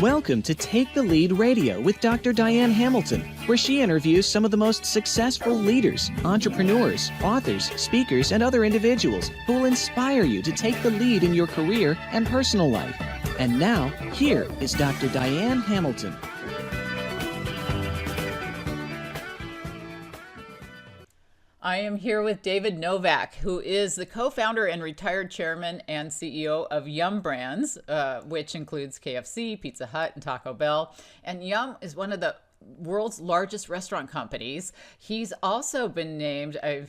Welcome to Take the Lead Radio with Dr. Diane Hamilton, where she interviews some of the most successful leaders, entrepreneurs, authors, speakers, and other individuals who will inspire you to take the lead in your career and personal life. And now, here is Dr. Diane Hamilton. I am here with David Novak, who is the co-founder and retired chairman and CEO of Yum Brands, which includes KFC, Pizza Hut, and Taco Bell. And Yum is one of the world's largest restaurant companies. He's also been named, I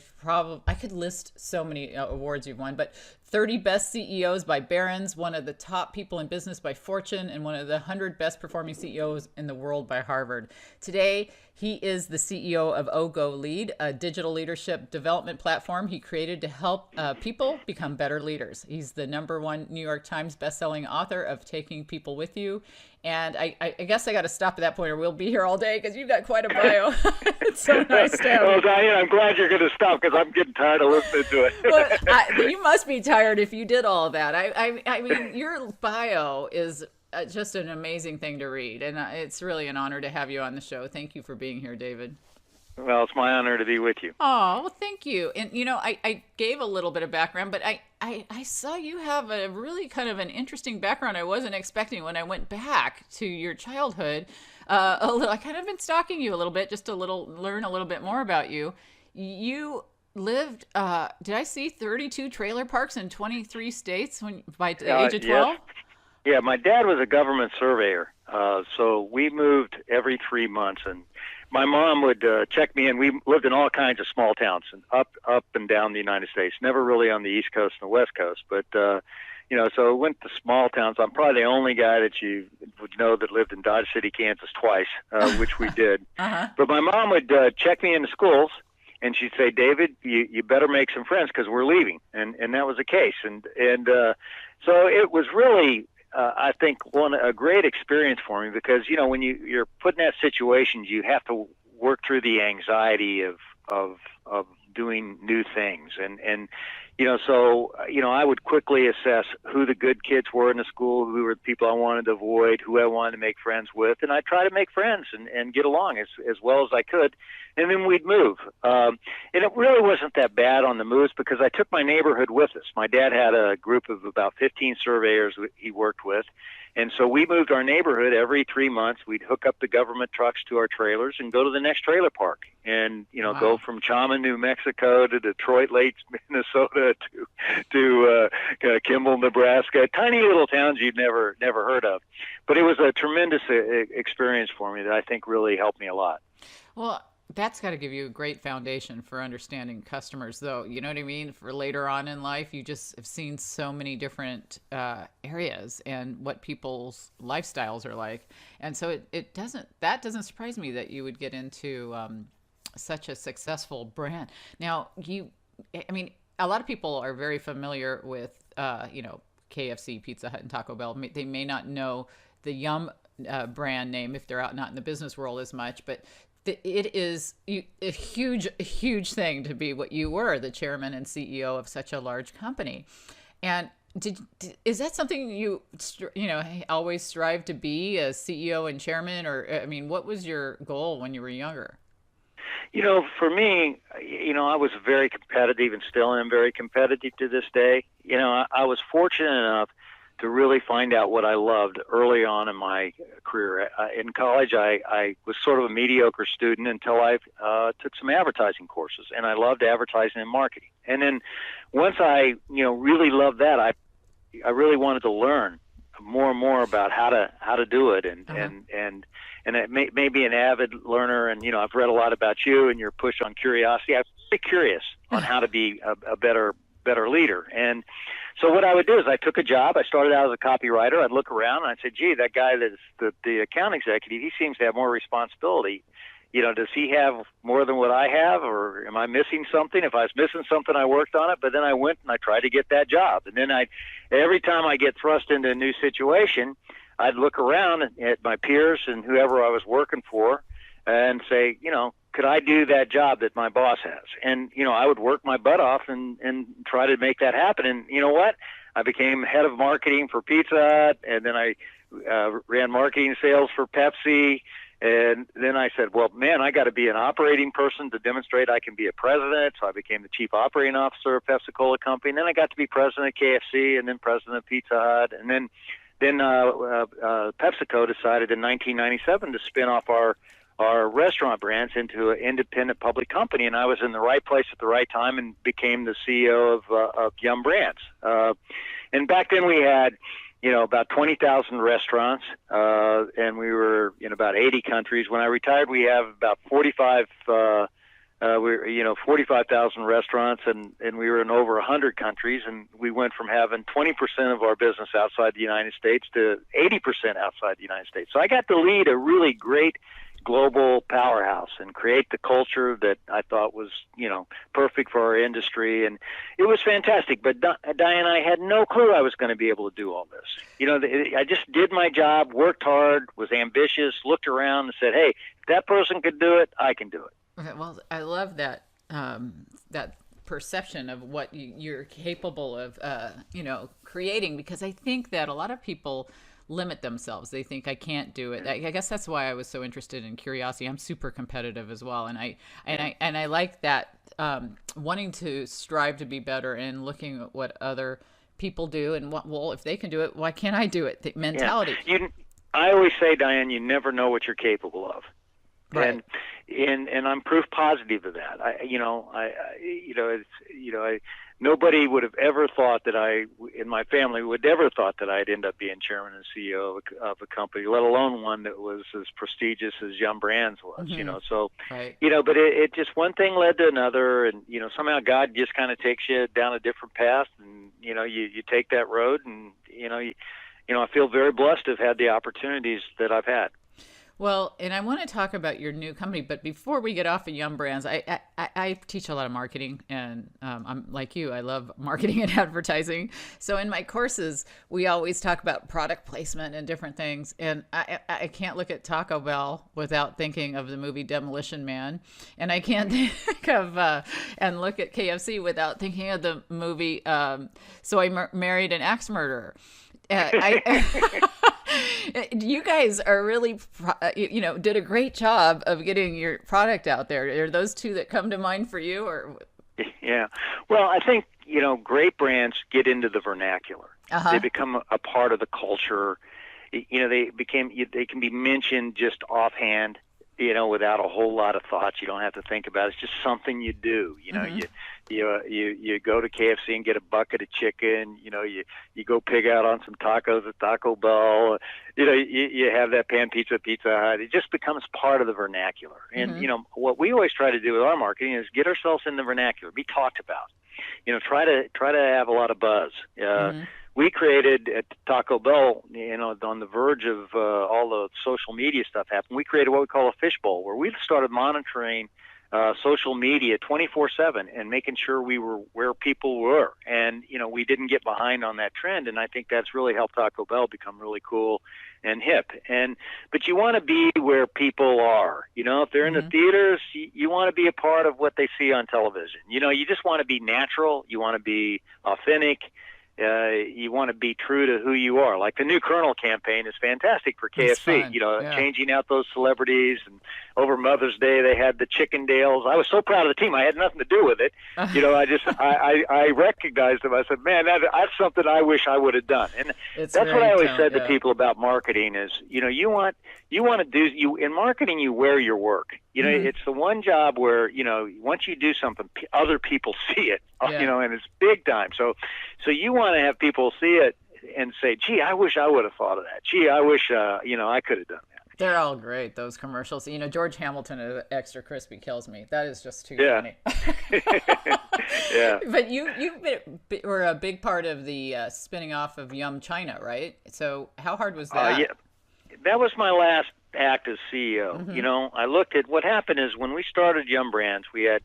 could list so many awards you've won, but 30 best CEOs by Barron's, one of the top people in business by Fortune, and one of the 100 best performing CEOs in the world by Harvard. Today, he is the CEO of oGoLead, a digital leadership development platform he created to help people become better leaders. He's the #1 New York Times bestselling author of Taking People With You. And I guess I got to stop at that point or we'll be here all day because you've got quite a bio. It's so nice to have you. Well, Diane, I'm glad you're going to stop because I'm getting tired of listening to it. Well, you must be tired if you did all of that. I mean, your bio is just an amazing thing to read. And it's really an honor to have you on the show. Thank you for being here, David. Well, it's my honor to be with you. Oh, well, thank you. And, you know, I gave a little bit of background, but I saw you have a really kind of an interesting background I wasn't expecting when I went back to your childhood. I kind of been stalking you a little bit just to learn a little bit more about you. You lived, did I see 32 trailer parks in 23 states by the age of 12? Yes. Yeah, my dad was a government surveyor, so we moved every 3 months, and my mom would check me in. We lived in all kinds of small towns and up and down the United States, never really on the East Coast and the West Coast, but so I went to small towns. I'm probably the only guy that you would know that lived in Dodge City, Kansas twice, which we did. Uh-huh. But my mom would check me into schools, and she'd say, David, you better make some friends because we're leaving, and that was the case. And so it was really, I think, a great experience for me because, when you're put in that situation, you have to work through the anxiety of doing new things. And I would quickly assess who the good kids were in the school, who were the people I wanted to avoid, who I wanted to make friends with. And I'd try to make friends and get along as well as I could. And then we'd move. And it really wasn't that bad on the moves because I took my neighborhood with us. My dad had a group of about 15 surveyors he worked with. And so we moved our neighborhood every 3 months. We'd hook up the government trucks to our trailers and go to the next trailer park and, wow. Go from Chama, New Mexico to Detroit Lakes, Minnesota to Kimball, Nebraska, tiny little towns you'd never heard of. But it was a tremendous experience for me that I think really helped me a lot. Well, that's got to give you a great foundation for understanding customers, though. You know what I mean? For later on in life, you just have seen so many different areas and what people's lifestyles are like. And so that doesn't surprise me that you would get into such a successful brand. Now, a lot of people are very familiar with, KFC, Pizza Hut, and Taco Bell. They may not know the Yum brand name if they're not in the business world as much, but it is a huge thing to be what you were, the chairman and CEO of such a large company. And is that something you always strive to be, a CEO and chairman? Or, what was your goal when you were younger? For me, I was very competitive and still am very competitive to this day. I was fortunate enough to really find out what I loved early on in my career. In college, I was sort of a mediocre student until I took some advertising courses, and I loved advertising and marketing. And then once I, really loved that, I really wanted to learn more and more about how to do it, and it may be an avid learner, and I've read a lot about you and your push on curiosity. I'm very curious on how to be a better leader. And so what I would do is I took a job. I started out as a copywriter. I'd look around and I'd say, gee, that guy that's the account executive, he seems to have more responsibility. Does he have more than what I have, or am I missing something? If I was missing something, I worked on it, but then I went and I tried to get that job. And then every time I get thrust into a new situation, I'd look around at my peers and whoever I was working for and say, could I do that job that my boss has? And, I would work my butt off and try to make that happen. And you know what? I became head of marketing for Pizza Hut, and then I ran marketing and sales for Pepsi. And then I said, well, man, I got to be an operating person to demonstrate I can be a president. So I became the chief operating officer of Pepsi-Cola Company. And then I got to be president of KFC and then president of Pizza Hut. And then PepsiCo decided in 1997 to spin off our restaurant brands into an independent public company. And I was in the right place at the right time and became the CEO of Yum Brands. And back then we had, about 20,000 restaurants, and we were in about 80 countries. When I retired, we have about 45,000 restaurants, and we were in over 100 countries. And we went from having 20% of our business outside the United States to 80% outside the United States. So I got to lead a really great global powerhouse and create the culture that I thought was, perfect for our industry. And it was fantastic. But Diane, I had no clue I was going to be able to do all this. I just did my job, worked hard, was ambitious, looked around and said, hey, if that person could do it, I can do it. Okay, well, I love that that perception of what you're capable of, creating, because I think that a lot of people limit themselves. They think I can't do it. I guess that's why I was so interested in curiosity. I'm super competitive as well, and I like that wanting to strive to be better and looking at what other people do and if they can do it, why can't I do it? The mentality. Yeah. I always say, Diane, you never know what you're capable of. Right. And I'm proof positive of that. Nobody would have ever thought that in my family would ever thought that I'd end up being chairman and CEO of a company, let alone one that was as prestigious as Yum Brands was. Mm-hmm. So right. But it just one thing led to another, and somehow God just kind of takes you down a different path, and you take that road, and I feel very blessed to have had the opportunities that I've had. Well, and I want to talk about your new company, but before we get off of Yum Brands, I teach a lot of marketing, and I'm like you, I love marketing and advertising. So in my courses, we always talk about product placement and different things, and I can't look at Taco Bell without thinking of the movie Demolition Man, and I can't think of and look at KFC without thinking of the movie So I Married an Axe Murderer. You guys are really, did a great job of getting your product out there. Are those two that come to mind for you, or? Yeah. Well, I think, great brands get into the vernacular. Uh-huh. They become a part of the culture. They can be mentioned just offhand, without a whole lot of thoughts. You don't have to think about it. It's just something you do. Mm-hmm. You go to KFC and get a bucket of chicken. You go pig out on some tacos at Taco Bell. You have that pan pizza at Pizza Hut. It just becomes part of the vernacular. And mm-hmm. What we always try to do with our marketing is get ourselves in the vernacular, be talked about. Try to have a lot of buzz. Mm-hmm. We created at Taco Bell, on the verge of all the social media stuff happened. We created what we call a fishbowl, where we started monitoring social media 24/7 and making sure we were where people were. And, we didn't get behind on that trend. And I think that's really helped Taco Bell become really cool and hip. But you want to be where people are. If they're in mm-hmm. the theaters, you want to be a part of what they see on television. You just want to be natural. You want to be authentic. You want to be true to who you are. Like the new Colonel campaign is fantastic for KFC, changing out those celebrities. And over Mother's Day, they had the Chicken Dales. I was so proud of the team. I had nothing to do with it. I recognized them. I said, man, that's something I wish I would have done. And that's what I always said to people about marketing is, you want to do, in marketing, you wear your work. Mm-hmm. It's the one job where, once you do something, other people see it, and it's big time. So you want to have people see it and say, gee, I wish I would have thought of that. Gee, I wish, I could have done that. They're all great, those commercials. George Hamilton of Extra Crispy kills me. That is just too funny. Yeah. But you were a big part of the spinning off of Yum China, right? So how hard was that? Yeah. That was my last act as CEO. Mm-hmm. I looked at what happened is when we started Yum Brands, we had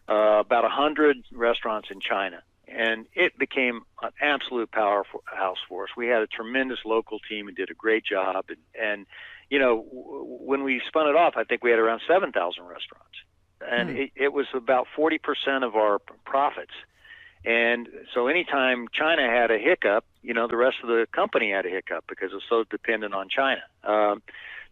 about 100 restaurants in China. And it became an absolute powerhouse for us. We had a tremendous local team and did a great job. And when we spun it off, I think we had around 7,000 restaurants. And it was about 40% of our profits. And so anytime China had a hiccup, the rest of the company had a hiccup because it was so dependent on China.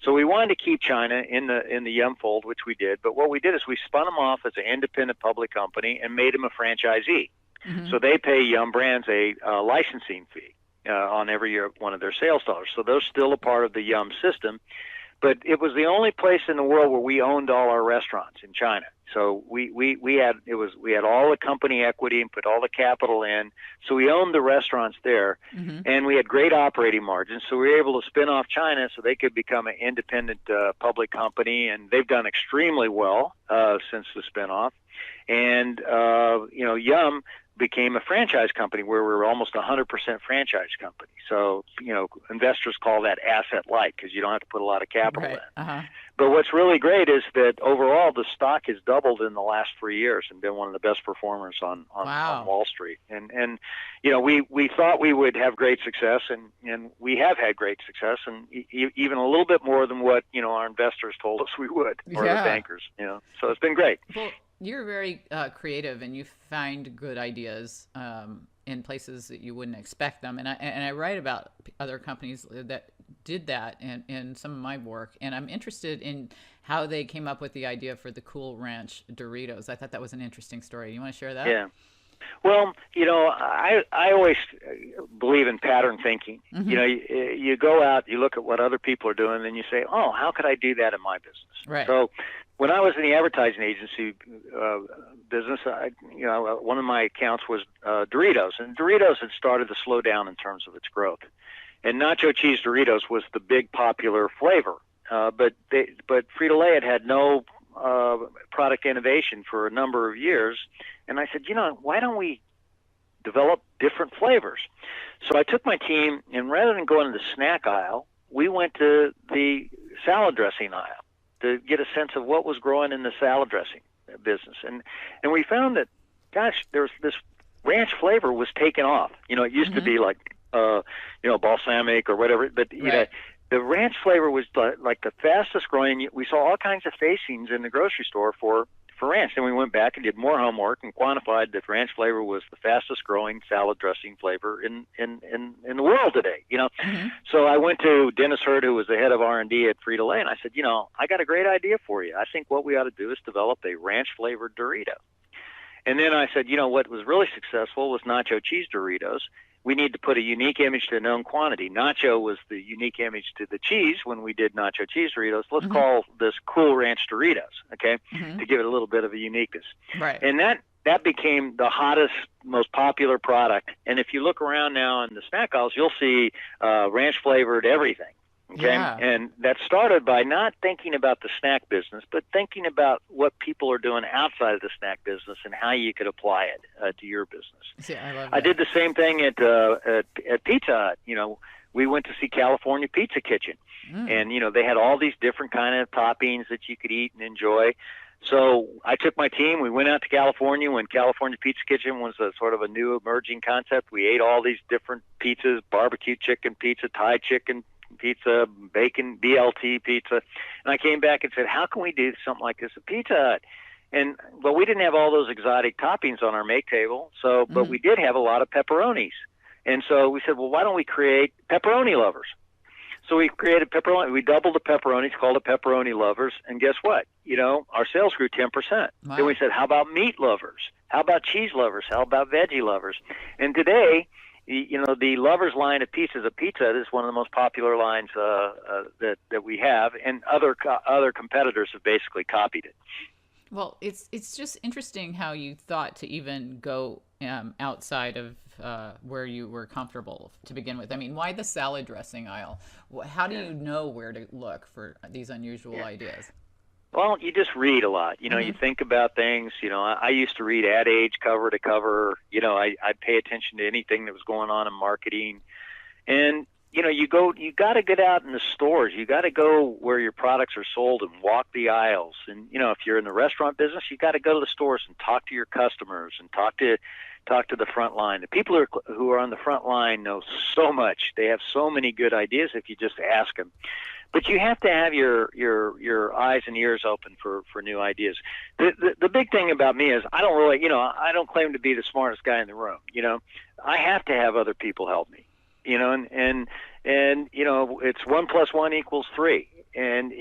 So we wanted to keep China in the Yum fold, which we did. But what we did is we spun them off as an independent public company and made them a franchisee. Mm-hmm. So they pay Yum Brands a licensing fee on every year one of their sales dollars. So they're still a part of the Yum system. But it was the only place in the world where we owned all our restaurants in China. So we had all the company equity and put all the capital in. So we owned the restaurants there, mm-hmm. and we had great operating margins. So we were able to spin off China so they could become an independent public company, and they've done extremely well since the spinoff. And Yum became a franchise company where we were almost 100% franchise company. So, investors call that asset light because you don't have to put a lot of capital in. Uh-huh. But what's really great is that overall the stock has doubled in the last 3 years and been one of the best performers on Wall Street. And we thought we would have great success, and we have had great success, and even a little bit more than what, our investors told us we would, or the bankers, So it's been great. Well, you're very creative, and you find good ideas in places that you wouldn't expect them. And I write about other companies that did that in some of my work, and I'm interested in how they came up with the idea for the Cool Ranch Doritos. I thought that was an interesting story. You want to share that? Yeah. Well, I always believe in pattern thinking. Mm-hmm. You go out, you look at what other people are doing, and you say, oh, how could I do that in my business? Right. So when I was in the advertising agency business, one of my accounts was Doritos, and Doritos had started to slow down in terms of its growth. And nacho cheese Doritos was the big popular flavor, but Frito-Lay had no product innovation for a number of years. And I said, why don't we develop different flavors? So I took my team, and rather than going to the snack aisle, we went to the salad dressing aisle to get a sense of what was growing in the salad dressing business. And we found that, gosh, there's this ranch flavor was taken off. It used mm-hmm. to be like, balsamic or whatever, but the ranch flavor was like the fastest growing. We saw all kinds of facings in the grocery store for ranch. Then we went back and did more homework and quantified that ranch flavor was the fastest growing salad dressing flavor in the world today. Mm-hmm. So I went to Dennis Hurd, who was the head of R&D at Frito-Lay, and I said, I got a great idea for you. I think what we ought to do is develop a ranch flavored Dorito. And then I said, what was really successful was nacho cheese Doritos. We need to put a unique image to a known quantity. Nacho was the unique image to the cheese when we did nacho cheese Doritos. Let's mm-hmm. call this Cool Ranch Doritos, okay, mm-hmm. to give it a little bit of a uniqueness. Right. And that became the hottest, most popular product. And if you look around now in the snack aisles, you'll see ranch-flavored everything, okay? Yeah. And that started by not thinking about the snack business, but thinking about what people are doing outside of the snack business and how you could apply it to your business. Yeah, I love that. I did the same thing at Pizza Hut. We went to see California Pizza Kitchen, and they had all these different kind of toppings that you could eat and enjoy. So I took my team. We went out to California when California Pizza Kitchen was a sort of a new emerging concept. We ate all these different pizzas: barbecue chicken pizza, Thai chicken pizza, bacon, BLT pizza. And I came back and said, how can we do something like this at Pizza Hut? But we didn't have all those exotic toppings on our make table. So, but we did have a lot of pepperonis. And so we said, well, why don't we create pepperoni lovers? So we created pepperoni. We doubled the pepperonis, called it Pepperoni Lovers. And guess what? Our sales grew 10%. Wow. Then we said, how about meat lovers? How about cheese lovers? How about veggie lovers? And today, the Lovers line of pizzas at Pizza Hut is one of the most popular lines that we have, and other competitors have basically copied it. Well, it's just interesting how you thought to even go outside of where you were comfortable to begin with. I mean, why the salad dressing aisle? How do you know where to look for these unusual ideas? Well, you just read a lot. You think about things. I used to read Ad Age cover to cover. I'd pay attention to anything that was going on in marketing. And, you got to get out in the stores. You got to go where your products are sold and walk the aisles. And, if you're in the restaurant business, you got to go to the stores and talk to your customers and talk to the front line. The people who are on the front line know so much. They have so many good ideas if you just ask them. but you have to have your eyes and ears open for new ideas. The big thing about me is I don't really, I don't claim to be the smartest guy in the room. I have to have other people help me. And it's 1 + 1 = 3. And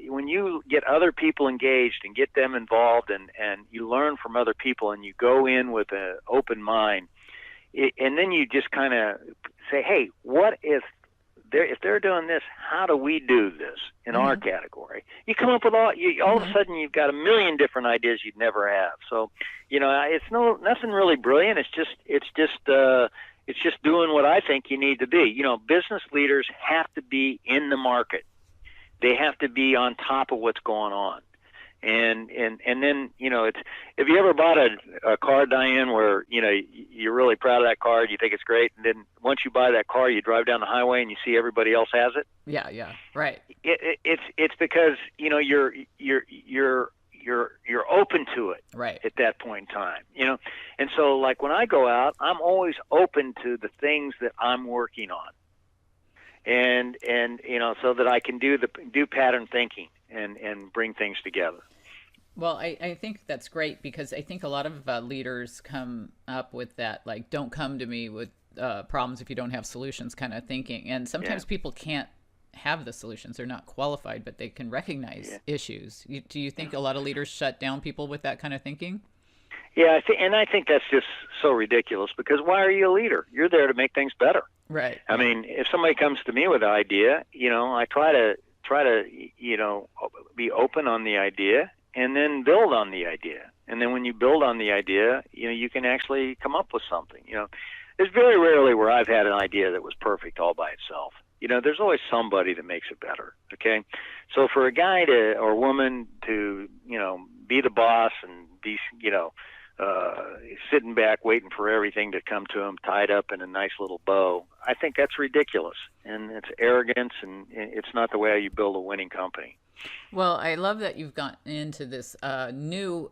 when you get other people engaged and get them involved, and you learn from other people, and you go in with an open mind, and then you just kind of say, hey, what if they're doing this, how do we do this in our category? You come up with all of a sudden you've got a million different ideas you'd never have. So, it's nothing really brilliant. It's just doing what I think you need to be. Business leaders have to be in the market. They have to be on top of what's going on. And then, it's, have you ever bought a car, Diane, where, you're really proud of that car, you think it's great, and then once you buy that car, you drive down the highway and you see everybody else has it? Yeah, right. It's because, you're open to it right at that point in time, And so, like, when I go out, I'm always open to the things that I'm working on. And so that I can do pattern thinking and bring things together. Well, I think that's great, because I think a lot of leaders come up with that, like, don't come to me with problems if you don't have solutions kind of thinking. And sometimes people can't have the solutions. They're not qualified, but they can recognize issues. Do you think a lot of leaders shut down people with that kind of thinking? Yeah, I think that's just so ridiculous, because why are you a leader? You're there to make things better. Right. I mean, if somebody comes to me with an idea, I try to be open on the idea and then build on the idea. And then when you build on the idea, you can actually come up with something. There's very rarely where I've had an idea that was perfect all by itself. There's always somebody that makes it better. Okay. So for a guy or woman to, be the boss and be, sitting back waiting for everything to come to him tied up in a nice little bow, I think that's ridiculous, and it's arrogance, and it's not the way you build a winning company. Well, I love that you've gotten into this new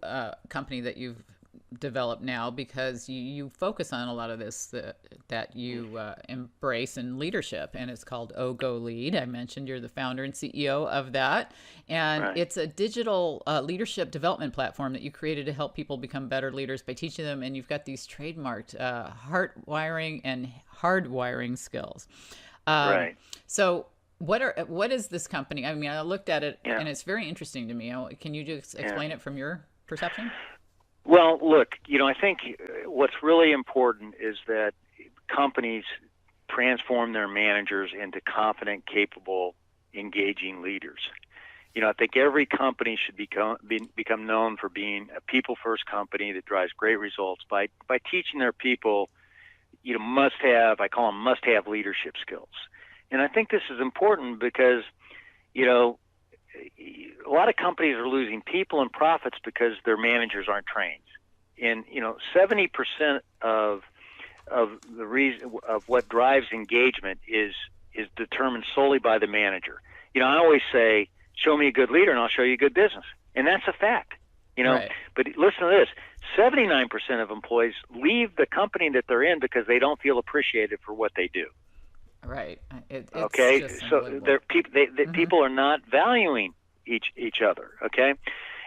company that you've developed now, because you focus on a lot of this that you embrace in leadership, and it's called oGoLead. I mentioned you're the founder and CEO of that, and it's a digital leadership development platform that you created to help people become better leaders by teaching them, and you've got these trademarked heart wiring and hardwiring skills. So what is this company? I mean, I looked at it and it's very interesting to me. Can you just explain it from your perception? Well, look, I think what's really important is that companies transform their managers into confident, capable, engaging leaders. I think every company should become known for being a people-first company that drives great results by teaching their people, I call them must-have leadership skills. And I think this is important because, a lot of companies are losing people and profits because their managers aren't trained. And 70% of the reason of what drives engagement is determined solely by the manager. I always say, show me a good leader and I'll show you good business, and that's a fact. But listen to this: 79% of employees leave the company that they're in because they don't feel appreciated for what they do. Right. Okay. So people are not valuing each other. Okay.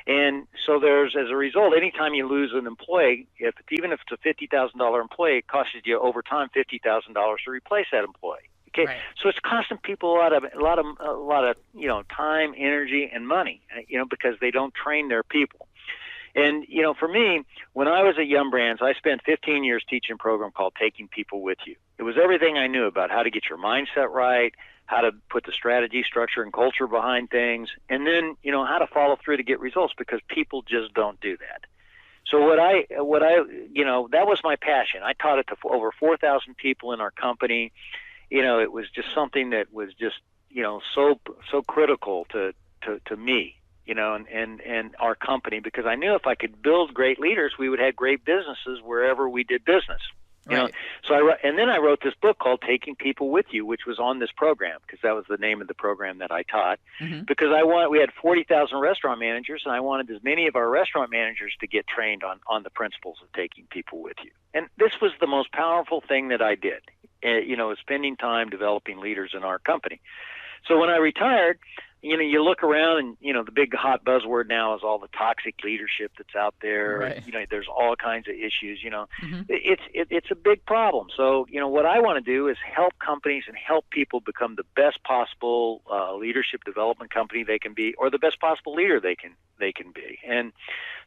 And so as a result, anytime you lose an employee, even if it's a $50,000 employee, it costs you over time $50,000 to replace that employee. Okay. Right. So it's costing people a lot of time, energy, and money. Because they don't train their people. And, for me, when I was at Yum Brands, I spent 15 years teaching a program called Taking People With You. It was everything I knew about how to get your mindset right, how to put the strategy, structure, and culture behind things, and then, how to follow through to get results, because people just don't do that. So that was my passion. I taught it to over 4,000 people in our company. It was just something that was just, so critical to me. And our company, because I knew if I could build great leaders, we would have great businesses wherever we did business. So then I wrote this book called Taking People With You, which was on this program, because that was the name of the program that I taught. Because we had 40,000 restaurant managers, and I wanted as many of our restaurant managers to get trained on the principles of taking people with you. And this was the most powerful thing that I did, spending time developing leaders in our company. So when I retired, you look around and, the big hot buzzword now is all the toxic leadership that's out there. Right. There's all kinds of issues, It's a big problem. So, what I want to do is help companies and help people become the best possible leadership development company they can be, or the best possible leader they can be. And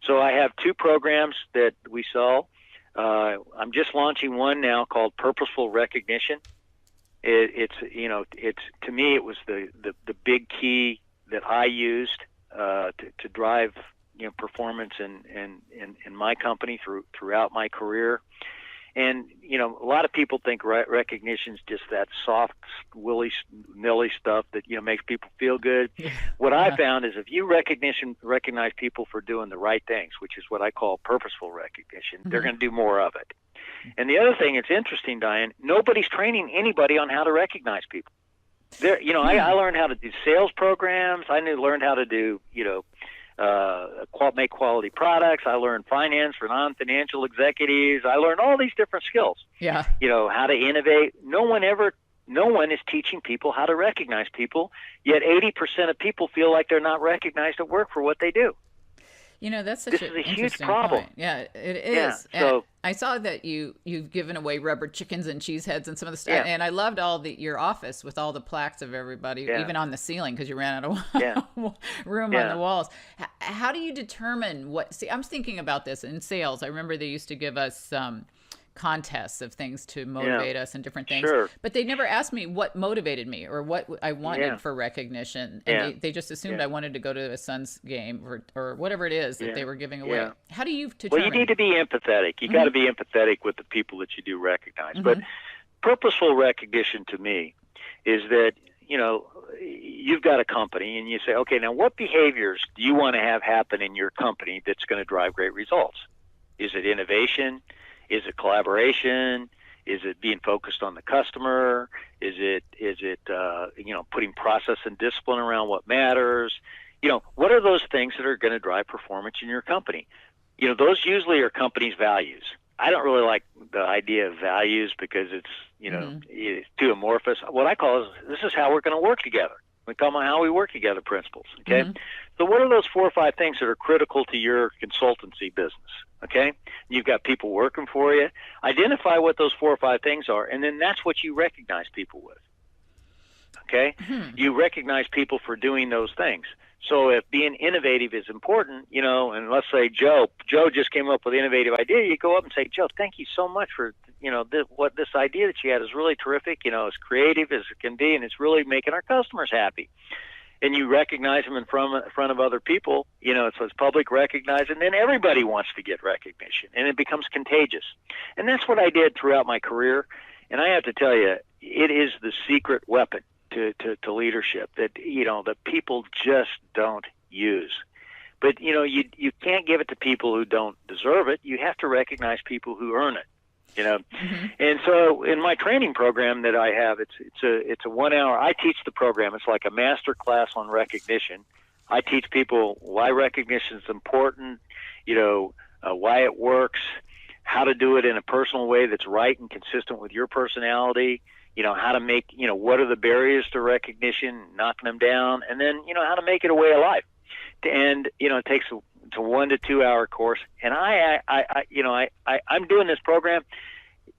so I have 2 programs that we sell. I'm just launching one now called Purposeful Recognition. It's to me, it was the big key that I used to drive performance in my company throughout my career. And a lot of people think recognition is just that soft, willy-nilly stuff that makes people feel good. What I found is if you recognize people for doing the right things, which is what I call purposeful recognition, they're going to do more of it. And the other thing, it's interesting, Diane, nobody's training anybody on how to recognize people. I learned how to do sales programs. I learned how to do, make quality products. I learned finance for non-financial executives. I learned all these different skills. Yeah. How to innovate. No one is teaching people how to recognize people, yet 80% of people feel like they're not recognized at work for what they do. That's such a interesting huge problem. Point. Yeah, it is. Yeah, so I saw that you've given away rubber chickens and cheese heads and some of the stuff. Yeah. And I loved your office with all the plaques of everybody, even on the ceiling, because you ran out of room on the walls. How do you determine I'm thinking about this in sales. I remember they used to give us contests of things to motivate us and different things. Sure. But they never asked me what motivated me or what I wanted for recognition. And they just assumed I wanted to go to a Suns game or whatever it is that they were giving away. Yeah. How do you determine? Well, you need to be empathetic. You got to be empathetic with the people that you do recognize. But purposeful recognition to me is that, you've got a company and you say, okay, now what behaviors do you want to have happen in your company that's going to drive great results? Is it innovation? Is it collaboration? Is it being focused on the customer? Is it putting process and discipline around what matters? What are those things that are going to drive performance in your company? Those usually are companies' values. I don't really like the idea of values because it's it's too amorphous. What I call is this is how we're going to work together. We call them how we work together principles. Okay, so what are those 4 or 5 things that are critical to your consultancy business? Okay, you've got people working for you. Identify what those 4 or 5 things are, and then that's what you recognize people with. Okay, you recognize people for doing those things. So if being innovative is important, and let's say Joe just came up with an innovative idea, you go up and say, Joe, thank you so much for, this idea that you had is really terrific, as creative as it can be, and it's really making our customers happy. And you recognize them in front of other people, so it's public recognized, and then everybody wants to get recognition, and it becomes contagious. And that's what I did throughout my career, and I have to tell you, it is the secret weapon to leadership that that people just don't use. But you can't give it to people who don't deserve it. You have to recognize people who earn it. And so in my training program that I have, it's a 1 hour. I teach the program. It's like a master class on recognition. I teach people why recognition is important, why it works, how to do it in a personal way that's right and consistent with your personality. How to make, what are the barriers to recognition, knocking them down, and then, how to make it a way of life. And, it takes a 1 to 2 hour course. And I'm doing this program,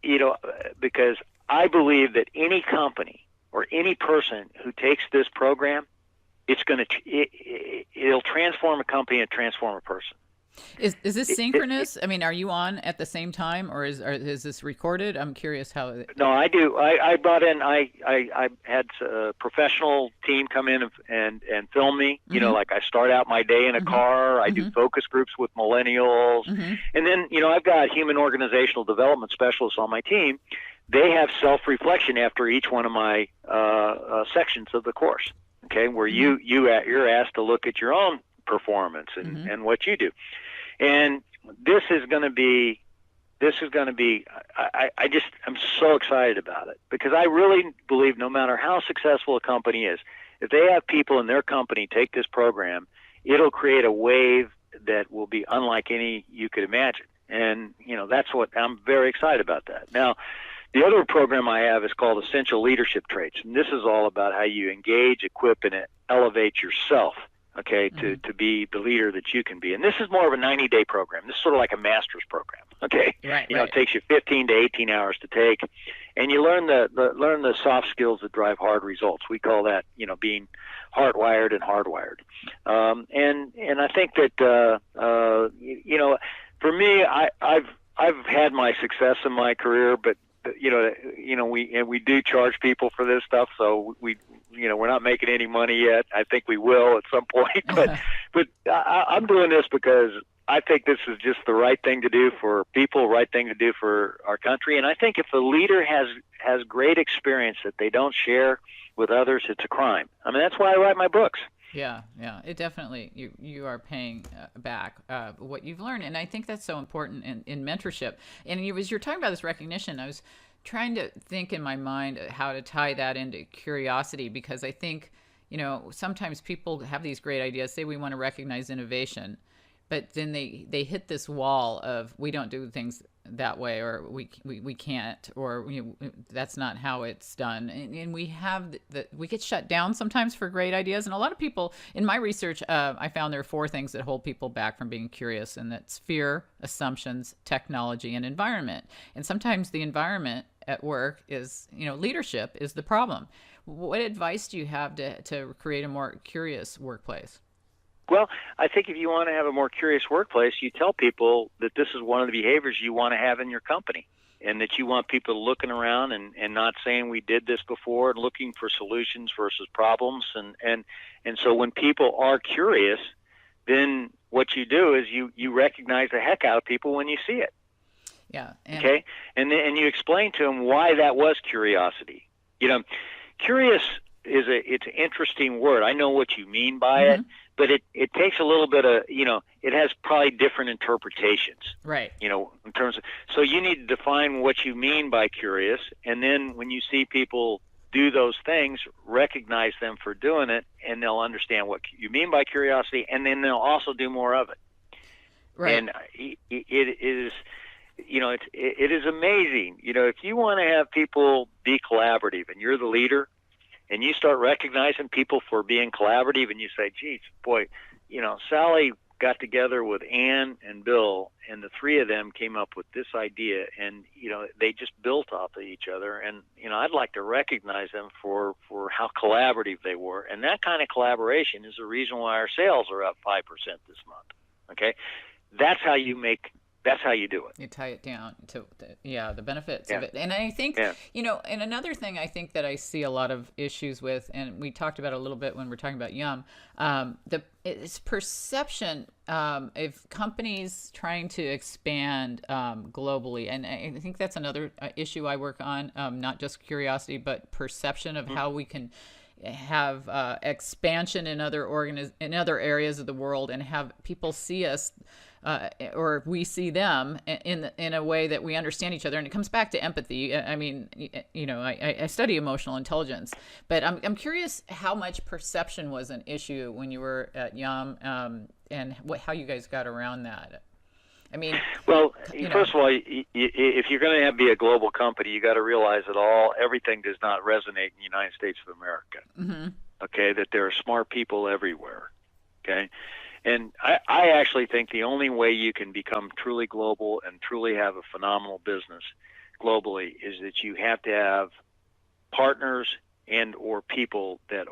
because I believe that any company or any person who takes this program, it'll transform a company and transform a person. Is this synchronous? I mean, are you on at the same time, or is this recorded? I'm curious how. No, I do. I brought in. I had a professional team come in and film me. Like I start out my day in a car. I do focus groups with millennials, and then I've got human organizational development specialists on my team. They have self-reflection after each one of my sections of the course. Okay, where you're asked to look at your own performance and what you do. And this is going to be, I'm so excited about it because I really believe no matter how successful a company is, if they have people in their company take this program, it'll create a wave that will be unlike any you could imagine. And, that's what I'm very excited about that. Now, The other program I have is called Essential Leadership Traits, and this is all about how you engage, equip, and elevate yourself, okay, to be the leader that you can be. And this is more of a 90-day program. This is sort of like a master's program, okay? Right, It takes you 15 to 18 hours to take, and you learn the soft skills that drive hard results. We call that, being heartwired and hardwired. And I think that, for me, I've had my success in my career, but we do charge people for this stuff, so we're not making any money yet. I think we will at some point, but I'm doing this because I think this is just the right thing to do for people, right thing to do for our country. And I think if a leader has great experience that they don't share with others, it's a crime. I mean, that's why I write my books. Yeah, it definitely, you are paying back what you've learned. And I think that's so important in mentorship. And as you're talking about this recognition, I was trying to think in my mind how to tie that into curiosity, because I think, sometimes people have these great ideas, say we want to recognize innovation, but then they hit this wall of, we don't do things that way, or we can't, or that's not how it's done, and we have we get shut down sometimes for great ideas. And a lot of people, in my research, I found there are 4 things that hold people back from being curious, and that's fear, assumptions, technology, and environment. And sometimes the environment at work is, leadership is the problem. What advice do you have to create a more curious workplace? Well, I think if you want to have a more curious workplace, you tell people that this is one of the behaviors you want to have in your company, and that you want people looking around and not saying we did this before, and looking for solutions versus problems. And so when people are curious, then what you do is you recognize the heck out of people when you see it. Yeah. Okay? And you explain to them why that was curiosity. Curious it's an interesting word. I know what you mean by it, but it takes a little bit of, it has probably different interpretations. Right. In terms of, so you need to define what you mean by curious, and then when you see people do those things, recognize them for doing it, and they'll understand what you mean by curiosity, and then they'll also do more of it. Right. And it is, it is amazing. If you want to have people be collaborative and you're the leader, and you start recognizing people for being collaborative, and you say, geez, boy, Sally got together with Ann and Bill, and the 3 of them came up with this idea, and, they just built off of each other. And, I'd like to recognize them for how collaborative they were. And that kind of collaboration is the reason why our sales are up 5% this month. Okay? That's how you do it. You tie it down to the benefits of it. And I think, and another thing I think that I see a lot of issues with, and we talked about a little bit when we're talking about Yum, it's perception of companies trying to expand globally. And I think that's another issue I work on, not just curiosity, but perception of how we can have expansion in other areas of the world, and have people see us or we see them in a way that we understand each other. And it comes back to empathy. I mean, I study emotional intelligence, but I'm curious how much perception was an issue when you were at Yum, and how you guys got around that. I mean, well, first of all, if you're going to be a global company, you got to realize that everything does not resonate in the United States of America. Mm-hmm. Okay, that there are smart people everywhere. Okay, and I actually think the only way you can become truly global and truly have a phenomenal business globally is that you have to have partners and or people that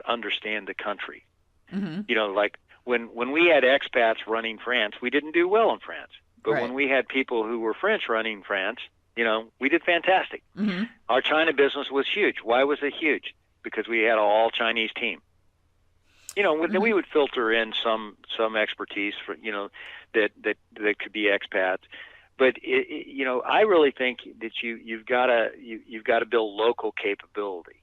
understand the country. Mm-hmm. Like when we had expats running France, we didn't do well in France. But when we had people who were French running France, we did fantastic. Mm-hmm. Our China business was huge. Why was it huge? Because we had an all Chinese team. Mm-hmm. We would filter in some expertise for that could be expats, but I really think that you've got to build local capability,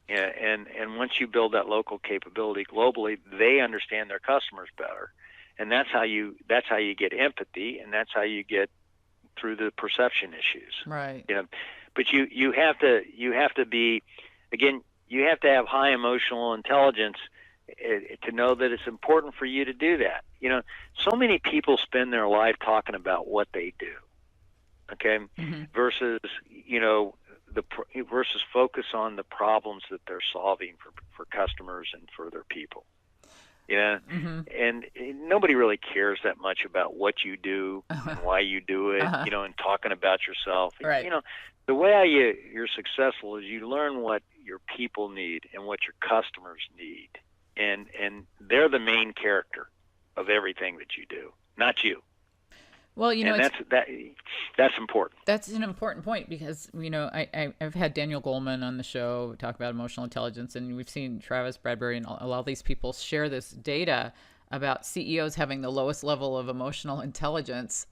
and once you build that local capability globally, they understand their customers better, and that's how you get empathy, and that's how you get through the perception issues. Right. But you have to be, again, you have to have high emotional intelligence to know that it's important for you to do that. So many people spend their life talking about what they do. okay, versus, versus focus on the problems that they're solving for customers and for their people. Yeah, and nobody really cares that much about what you do and why you do it, and talking about yourself. Right. The way you're successful is you learn what your people need and what your customers need, and they're the main character of everything that you do, not you. Well, that's important. That's an important point because, I've had Daniel Goleman on the show talk about emotional intelligence, and we've seen Travis Bradbury and a lot of these people share this data about CEOs having the lowest level of emotional intelligence,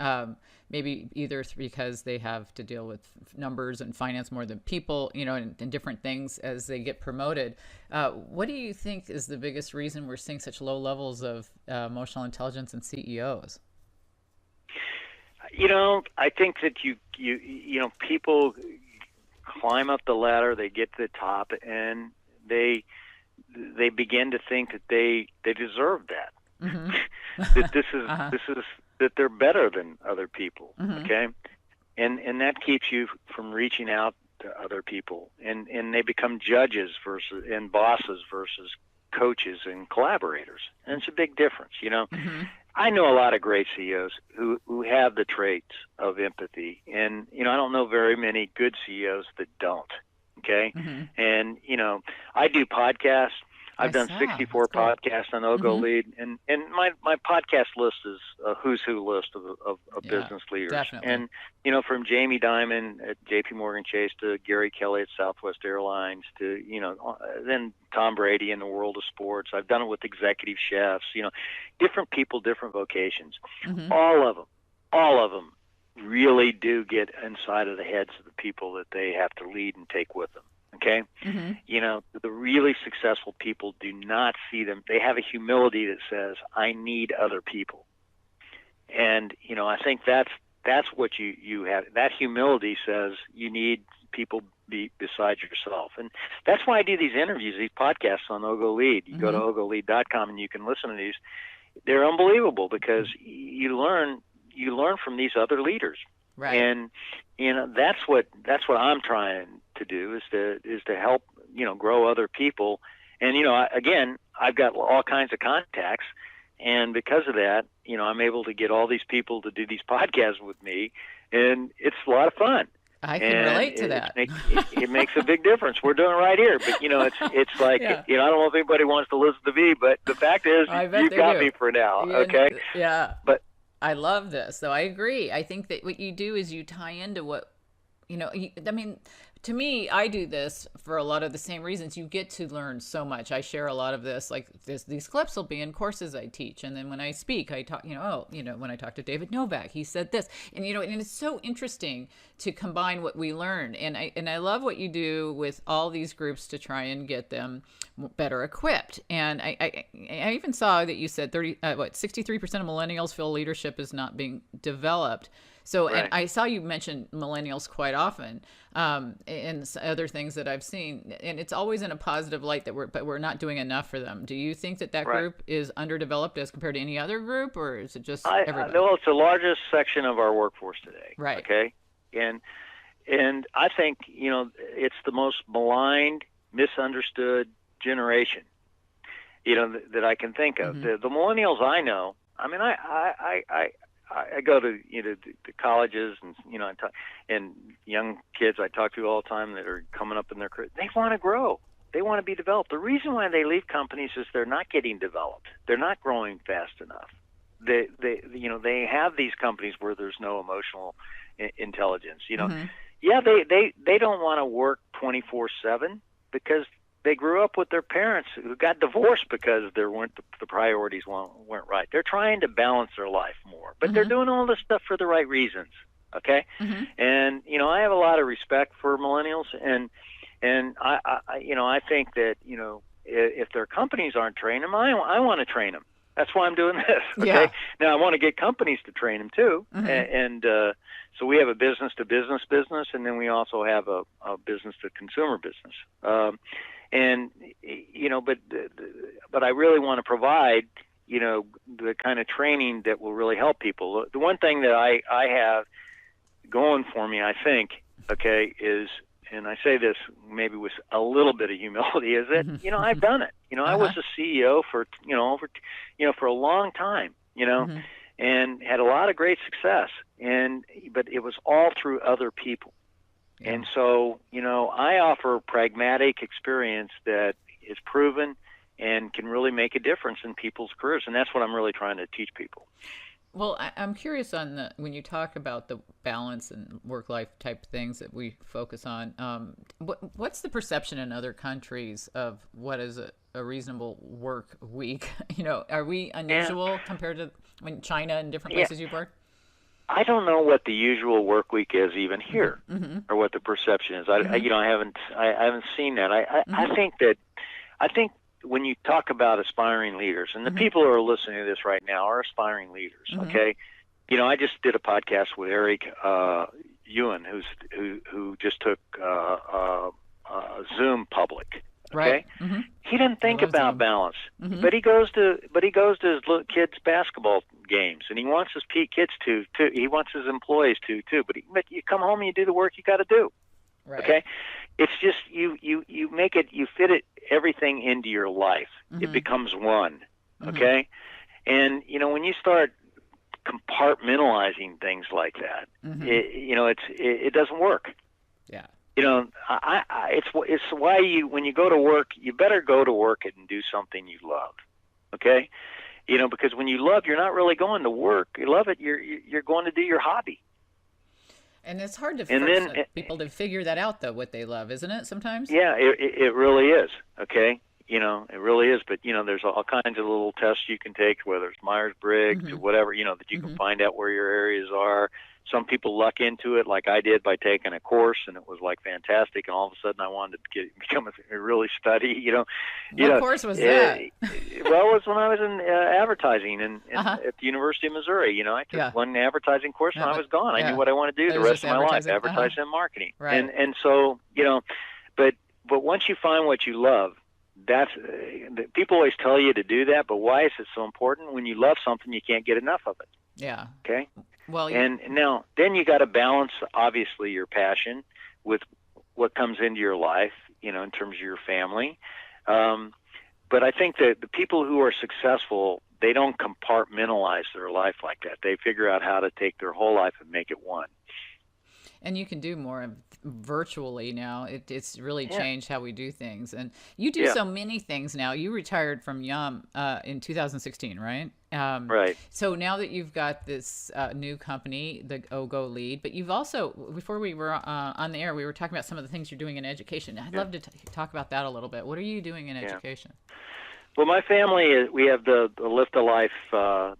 maybe either because they have to deal with numbers and finance more than people, and different things as they get promoted. What do you think is the biggest reason we're seeing such low levels of emotional intelligence in CEOs? I think that people climb up the ladder, they get to the top, and they begin to think that they deserve that. That this is that they're better than other people. Okay, and that keeps you from reaching out to other people, and they become judges and bosses versus coaches and collaborators, and it's a big difference. I know a lot of great CEOs who have the traits of empathy, and I don't know very many good CEOs that don't. Okay, and I do podcasts. I've done 64 podcasts on oGoLead, and my podcast list is a who's who list of business leaders. Definitely. And from Jamie Dimon at J.P. Morgan Chase to Gary Kelly at Southwest Airlines to then Tom Brady in the world of sports. I've done it with executive chefs. Different people, different vocations. All of them really do get inside of the heads of the people that they have to lead and take with them. Okay? The really successful people do not see them. They have a humility that says, I need other people. And, I think that's what you have. That humility says you need people besides yourself. And that's why I do these interviews, these podcasts on oGoLead. You go to oGoLead.com and you can listen to these. They're unbelievable because you learn from these other leaders. Right. And that's what I'm trying to do is to help grow other people. And I've got all kinds of contacts, and because of that, I'm able to get all these people to do these podcasts with me, and it's a lot of fun. I can relate to that. It makes a big difference. We're doing it right here, but it's like I don't know if anybody wants to listen to me, but the fact is you've got me for now. Okay. Yeah. But I love this. So I agree. I think that what you do is you tie into what, to me, I do this for a lot of the same reasons. You get to learn so much. I share a lot of this, like these clips will be in courses I teach. And then when I speak, I talk, when I talk to David Novak, he said this, and it's so interesting to combine what we learn. And I love what you do with all these groups to try and get them better equipped. And I even saw that you said 63% of millennials feel leadership is not being developed. So, right. And I saw you mention millennials quite often, and other things that I've seen, and it's always in a positive light but we're not doing enough for them. Do you think that right. group is underdeveloped as compared to any other group, or is it just everybody? Well, it's the largest section of our workforce today. Right. Okay. And I think, it's the most maligned, misunderstood generation, that I can think of. The millennials I know, I go to the colleges and and young kids I talk to all the time that are coming up in their career. They want to grow. They want to be developed. The reason why they leave companies is they're not getting developed. They're not growing fast enough. They have these companies where there's no emotional intelligence. Yeah, they don't want to work 24/7 because they grew up with their parents who got divorced because the priorities weren't right. They're trying to balance their life more, but they're doing all this stuff for the right reasons. Okay, and I have a lot of respect for millennials, and I think that if their companies aren't training them, I want to train them. That's why I'm doing this. Okay, now I want to get companies to train them too, and so we have a business to business, and then we also have a business to consumer business. And but I really want to provide the kind of training that will really help people. The one thing that I have going for me, I think, okay, is, and I say this maybe with a little bit of humility, is that, I've done it. I was a CEO for, for a long time, and had a lot of great success. But it was all through other people. Yeah. And so, I offer pragmatic experience that is proven and can really make a difference in people's careers. And that's what I'm really trying to teach people. Well, I'm curious on when you talk about the balance and work-life type things that we focus on, what's the perception in other countries of what is a reasonable work week? Are we unusual compared to China and different places you've worked? I don't know what the usual work week is even here, or what the perception is. I haven't seen that. I think when you talk about aspiring leaders, and the people who are listening to this right now are aspiring leaders. Okay, I just did a podcast with Eric Ewan, who just took Zoom public. Okay, right. He didn't think about Zoom. Balance, but he goes to his little kids' basketball games, and he wants his kids to too. He wants his employees to too. But you come home and you do the work you got to do. Right. Okay, it's just you make it, you fit it everything into your life. It becomes one. Okay, and when you start compartmentalizing things like that, it doesn't work. Yeah. It's why when you go to work, you better go to work and do something you love. Okay, because when you love, you're not really going to work. You love it. You're going to do your hobby. And it's hard for people to figure that out, though, what they love, isn't it? Sometimes. Yeah, it really is. Okay, it really is. But there's all kinds of little tests you can take, whether it's Myers-Briggs or whatever, that you can find out where your areas are. Some people luck into it, like I did, by taking a course, and it was like fantastic. And all of a sudden, I wanted to become really study. What course was that? Well, it was when I was in advertising at the University of Missouri. I took one advertising course, and I was gone. I knew what I wanted to do the rest of my life: advertising and marketing. Right. And so but once you find what you love, that's people always tell you to do that. But why is it so important? When you love something, you can't get enough of it. Yeah. Okay. Well, and now then you got to balance, obviously, your passion with what comes into your life, in terms of your family. But I think that the people who are successful, they don't compartmentalize their life like that. They figure out how to take their whole life and make it one. And you can do more virtually now. It's really changed how we do things. And you do so many things now. You retired from Yum in 2016, right? Right. So now that you've got this new company, the oGoLead, but you've also, before we were on the air, we were talking about some of the things you're doing in education. I'd love to talk about that a little bit. What are you doing in education? Well, my family, we have the Lift a Life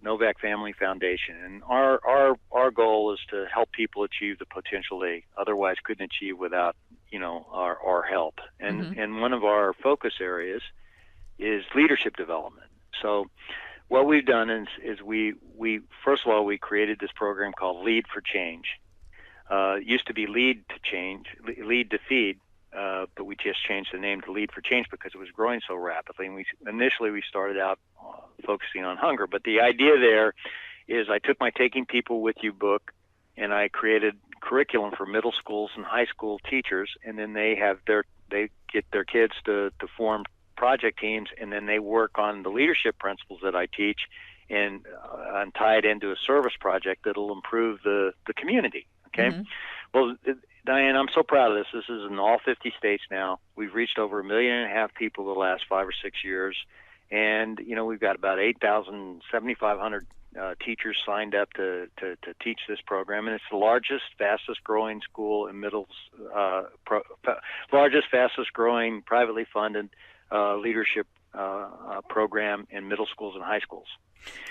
Novak Family Foundation, and our goal is to help people achieve the potential they otherwise couldn't achieve without our help. And one of our focus areas is leadership development. So what we've done is we first of all, we created this program called Lead for Change. It used to be Lead to Feed. But we just changed the name to Lead for Change because it was growing so rapidly. And initially we started out focusing on hunger. But the idea there is I took my Taking People With You book and I created curriculum for middle schools and high school teachers. And then they get their kids to form project teams, and then they work on the leadership principles that I teach and tie it into a service project that'll improve the community. Okay. Well, Diane, I'm so proud of this. This is in all 50 states now. We've reached over 1.5 million people the last 5 or 6 years. And, we've got about 7,500 teachers signed up to teach this program. And it's the largest, fastest growing school in largest, fastest growing, privately funded leadership program in middle schools and high schools.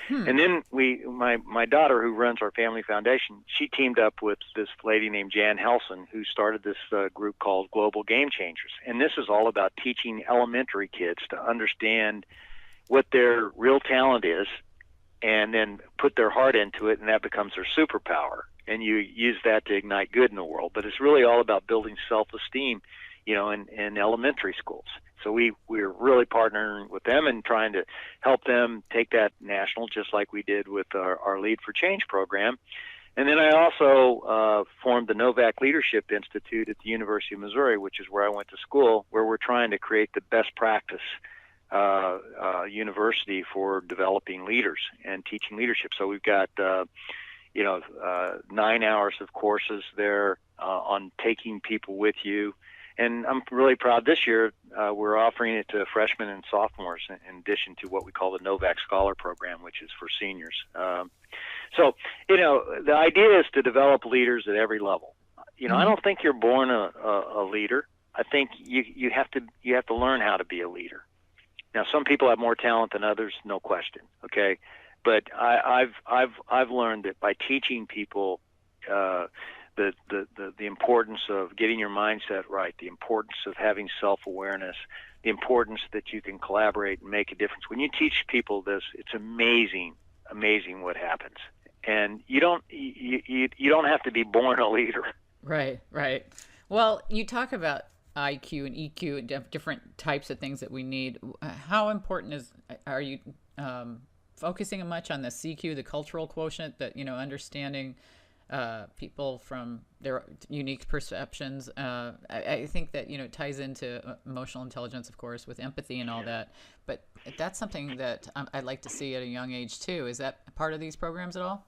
And then my daughter, who runs our family foundation, she teamed up with this lady named Jan Helson, who started this group called Global Game Changers. And this is all about teaching elementary kids to understand what their real talent is and then put their heart into it, and that becomes their superpower. And you use that to ignite good in the world. But it's really all about building self-esteem, in elementary schools. So we're really partnering with them and trying to help them take that national, just like we did with our Lead for Change program. And then I also formed the Novak Leadership Institute at the University of Missouri, which is where I went to school, where we're trying to create the best practice university for developing leaders and teaching leadership. So we've got 9 hours of courses there on taking people with you. And I'm really proud this year we're offering it to freshmen and sophomores in addition to what we call the Novak Scholar Program, which is for seniors. So the idea is to develop leaders at every level. I don't think you're born a leader. I think you have to learn how to be a leader. Now, some people have more talent than others, no question. Okay, but I've learned that by teaching people the importance of getting your mindset right, the importance of having self-awareness, the importance that you can collaborate and make a difference. When you teach people this, it's amazing what happens. And you don't have to be born a leader. Right. Well, you talk about IQ and EQ and different types of things that we need. How important are you focusing much on the CQ, the cultural quotient, that understanding people from their unique perceptions? I think that it ties into emotional intelligence, of course, with empathy and all that. But that's something that I'd like to see at a young age too. Is that part of these programs at all?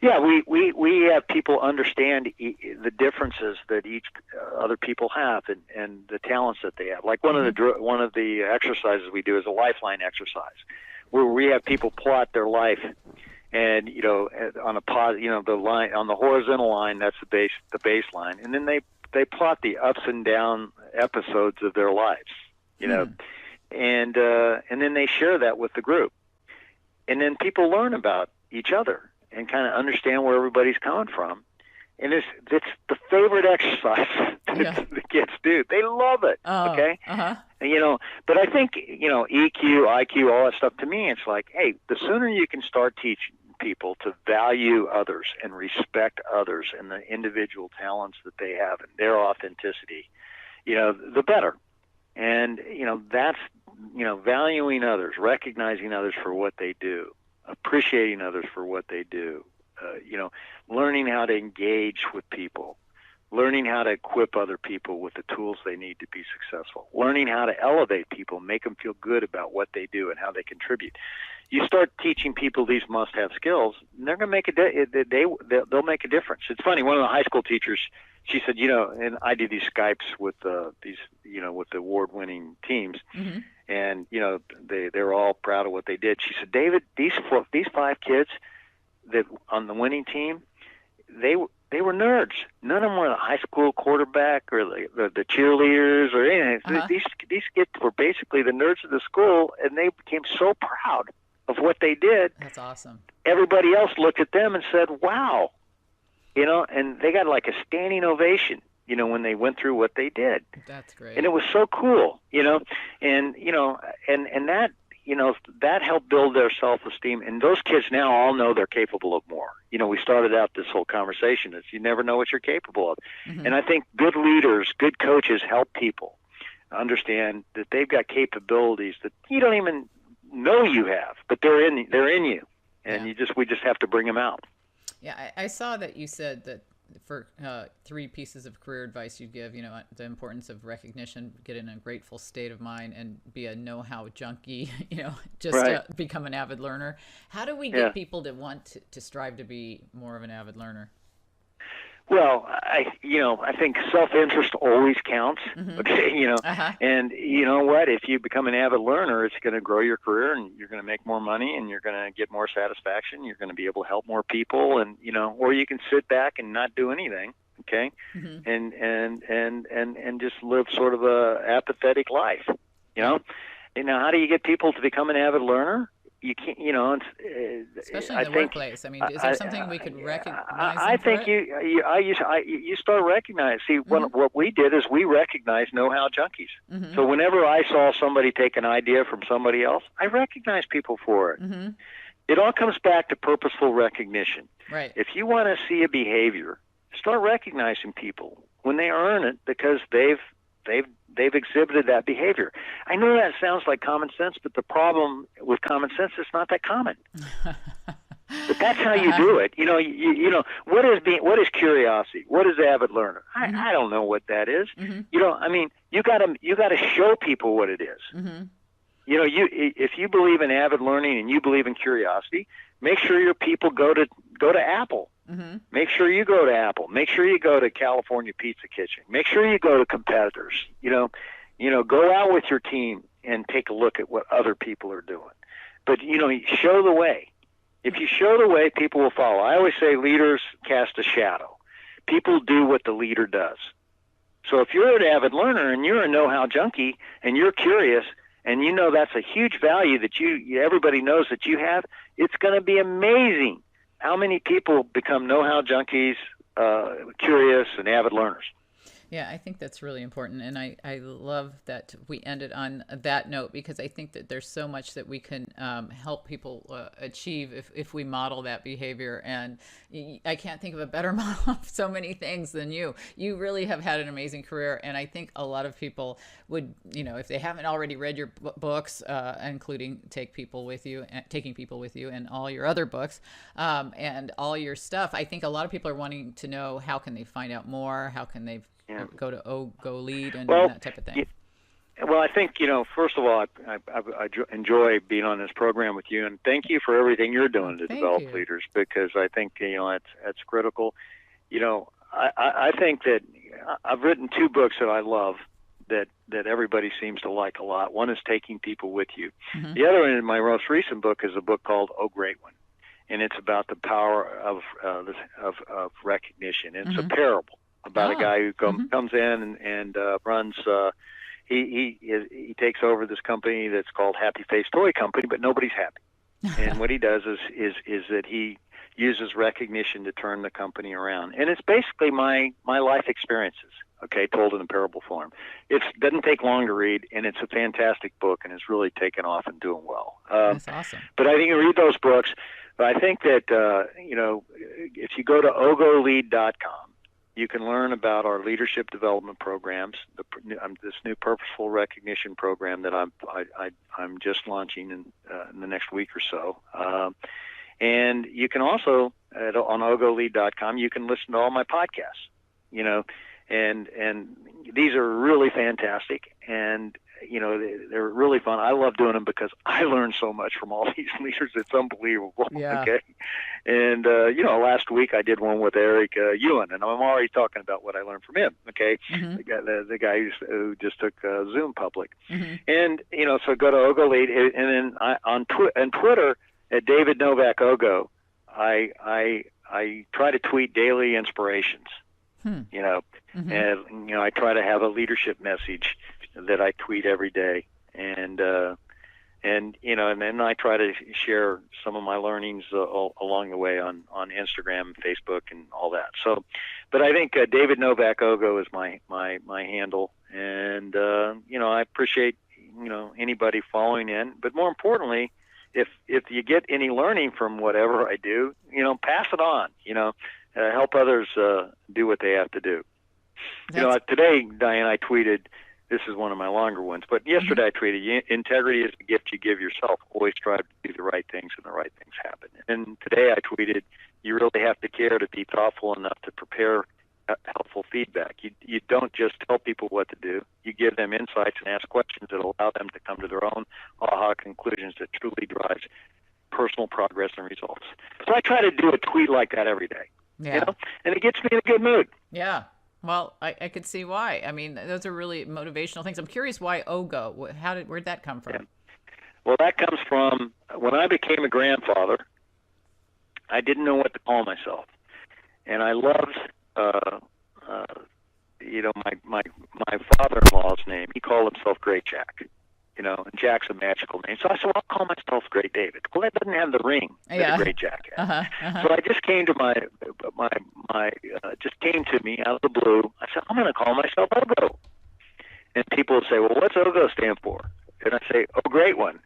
Yeah, we have people understand the differences that each other people have and the talents that they have. Like one of the exercises we do is a lifeline exercise, where we have people plot their life, and on the line on the horizontal line, that's the baseline, and then they plot the ups and down episodes of their lives, and then they share that with the group, and then people learn about each other and kind of understand where everybody's coming from. And it's the favorite exercise that the kids do. They love it. Okay. Uh-huh. And, but I think, EQ, IQ, all that stuff, to me, it's like, hey, the sooner you can start teaching people to value others and respect others and the individual talents that they have and their authenticity, the better. And, that's, valuing others, recognizing others for what they do, appreciating others for what they do, learning how to engage with people, learning how to equip other people with the tools they need to be successful, learning how to elevate people, make them feel good about what they do and how they contribute. You start teaching people these must-have skills, and they're going to make they'll make a difference. It's funny. One of the high school teachers, she said, and I do these Skypes with with the award-winning teams, Mm-hmm. and they're all proud of what they did. She said, David, these 5 kids that on the winning team, they were nerds. None of them were the high school quarterback or the cheerleaders or anything. Uh-huh. These kids were basically the nerds of the school, and they became so proud of what they did. That's awesome. Everybody else looked at them and said, wow, and they got like a standing ovation, when they went through what they did. That's great. And it was so cool, and that, that helped build their self-esteem. And those kids now all know they're capable of more. We started out this whole conversation as you never know what you're capable of. Mm-hmm. And I think good leaders, good coaches help people understand that they've got capabilities that you don't even know you have, but they're in you. And we just have to bring them out. Yeah, I saw that you said that for 3 pieces of career advice you'd give, the importance of recognition, get in a grateful state of mind, and be a know-how junkie, to become an avid learner. How do we get people to want to strive to be more of an avid learner? Well, I think self-interest always counts. Mm-hmm. Okay, Uh-huh. and you know what? If you become an avid learner, it's going to grow your career, and you're going to make more money, and you're going to get more satisfaction. You're going to be able to help more people, and or you can sit back and not do anything. Okay, Mm-hmm. and just live sort of a apathetic life. How do you get people to become an avid learner? You can't, Especially in the workplace. I mean, is there something we could recognize? I think you start recognizing. See, Mm-hmm. what we did is we recognized know-how junkies. Mm-hmm. So whenever I saw somebody take an idea from somebody else, I recognized people for it. Mm-hmm. It all comes back to purposeful recognition. Right. If you want to see a behavior, start recognizing people when they earn it because they've exhibited that behavior. I know that sounds like common sense, but the problem with common sense is not that common. But that's how you do it. You know what is curiosity? What is avid learner? I don't know what that is. I mean, you gotta show people what it is. If you believe in avid learning and you believe in curiosity, make sure your people go to Apple. Make sure you go to Apple. Make sure you go to California Pizza Kitchen. Make sure you go to competitors. Go out with your team and take a look at what other people are doing. But show the way. If you show the way, people will follow. I always say leaders cast a shadow. People do what the leader does. So if you're an avid learner and you're a know-how junkie and you're curious and that's a huge value that everybody knows that you have, it's going to be amazing how many people become know-how junkies, curious, and avid learners. Yeah, I think that's really important. And I love that we ended on that note, because I think that there's so much that we can help people achieve if we model that behavior. And I can't think of a better model of so many things than you. You really have had an amazing career. And I think a lot of people would, if they haven't already read your books, including Taking People With You and all your other books and all your stuff, I think a lot of people are wanting to know, how can they find out more? How can they go to oGoLead and that type of thing? Well, I think, first of all, I enjoy being on this program with you, and thank you for everything you're doing to develop leaders, because I think, that's critical. I think that I've written 2 books that I love that everybody seems to like a lot. One is Taking People With You. The other one, in my most recent book, is a book called Oh Great One, and it's about the power of recognition. It's a parable about a guy who comes in and runs. He takes over this company that's called Happy Face Toy Company, but nobody's happy. And what he does is that he uses recognition to turn the company around. And it's basically my life experiences, told in a parable form. It doesn't take long to read, and it's a fantastic book, and it's really taken off and doing well. That's awesome. But I think you read those books. But I think that if you go to oGoLead.com, you can learn about our leadership development programs. This new purposeful recognition program that I'm just launching in the next week or so. And you can also on oGoLead.com, you can listen to all my podcasts. And these are really fantastic, and they're really fun. I love doing them because I learn so much from all these leaders. It's unbelievable. Yeah. Okay. And, last week I did one with Eric Ewan, and I'm already talking about what I learned from him. Okay. The guy who just took Zoom public. And, so go to oGoLead, and then on Twitter at David Novak Ogo, I try to tweet daily inspirations, and, I try to have a leadership message that I tweet every day, and then I try to share some of my learnings along the way on Instagram, Facebook, and all that. So, but I think David Novak Ogo is my handle, and I appreciate anybody following in. But more importantly, if you get any learning from whatever I do, pass it on. Help others do what they have to do. Today, Diane, I tweeted. This is one of my longer ones, but yesterday I tweeted, integrity is the gift you give yourself. Always strive to do the right things, and the right things happen. And today I tweeted, you really have to care to be thoughtful enough to prepare helpful feedback. You don't just tell people what to do. You give them insights and ask questions that allow them to come to their own aha conclusions that truly drives personal progress and results. So I try to do a tweet like that every day, and it gets me in a good mood. Yeah. Well, I could see why. I mean, those are really motivational things. I'm curious why OGO. Where'd that come from? Yeah. Well, that comes from when I became a grandfather. I didn't know what to call myself, and I loved, my father-in-law's name. He called himself Great Jack. And Jack's a magical name. So I said, well, I'll call myself Great David. Well, that doesn't have the ring that a Great Jack has. So I just came to just came to me out of the blue. I said, I'm going to call myself OGO. And people will say, well, what's OGO stand for? And I say, oh, great one.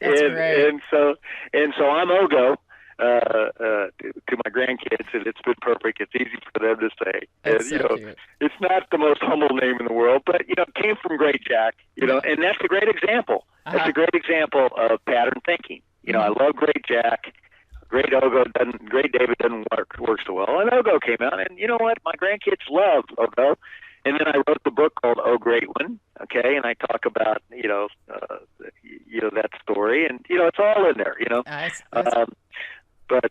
Great. And so I'm OGO to my grandkids, and it's been perfect. It's easy for them to say. That's so cute. It's not the most humble name in the world, but it came from Great Jack. And that's a great example. That's a great example of pattern thinking. You know, I love Great Jack. Great David doesn't work so well. And Ogo came out, and you know what? My grandkids love Ogo. And then I wrote the book called Oh Great One, okay? And I talk about, that story. And, it's all in there, But,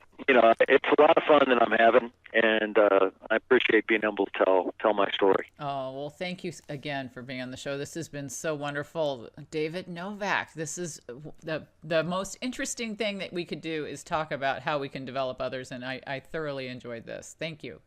it's a lot of fun that I'm having, and I appreciate being able to tell my story. Oh, well, thank you again for being on the show. This has been so wonderful. David Novak, this is the most interesting thing that we could do is talk about how we can develop others, and I thoroughly enjoyed this. Thank you.